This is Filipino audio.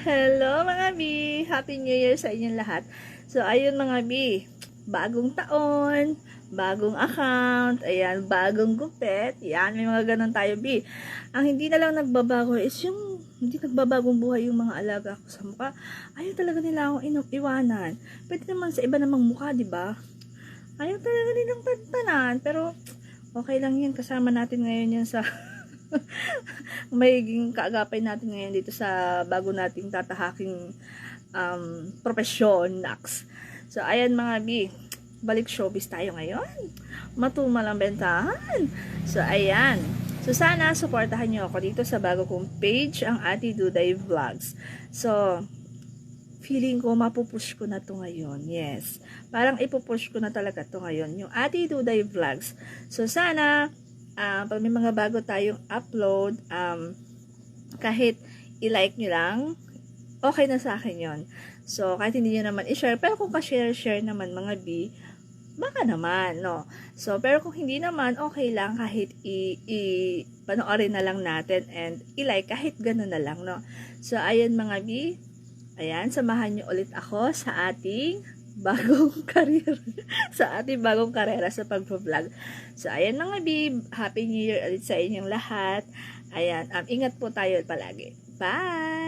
Hello mga B! Happy New Year sa inyong lahat. So, ayun mga B, bagong taon, bagong account, ayan, bagong gupit, yan, may mga ganun tayo B. Ang hindi na lang nagbabago is yung hindi nagbabagong buhay yung mga alaga ko sa mukha. Ayaw talaga nila akong iwanan. Pwede naman sa iba namang mukha, di ba? Ayaw talaga nilang tantanan, pero okay lang yan, kasama natin ngayon yan sa magiging kaagapay natin ngayon dito sa bago nating tatahaking profesyon next. So, ayan mga B, balik showbiz tayo ngayon. Matumal ang bentahan. So, ayan. So, sana supportahan nyo ako dito sa bago kong page, ang Ate Duday Vlogs. So, feeling ko mapupush ko na to ngayon. Yes. Parang ipupush ko na talaga to ngayon. Yung Ate Duday Vlogs. So, sana pag may mga bago tayong upload, kahit i-like nyo lang, okay na sa akin yon. So, kahit hindi nyo naman i-share, pero kung ka-share naman mga B, baka naman, no? So, pero kung hindi naman, okay lang kahit panoorin na lang natin and i-like kahit gano'n na lang, no? So, ayan mga B, ayan, samahan nyo ulit ako sa ating bagong career sa ating bagong karera sa pag-vlog. So, ayan mga B, Happy New Year ulit sa inyong lahat. Ayan, ingat po tayo palagi. Bye!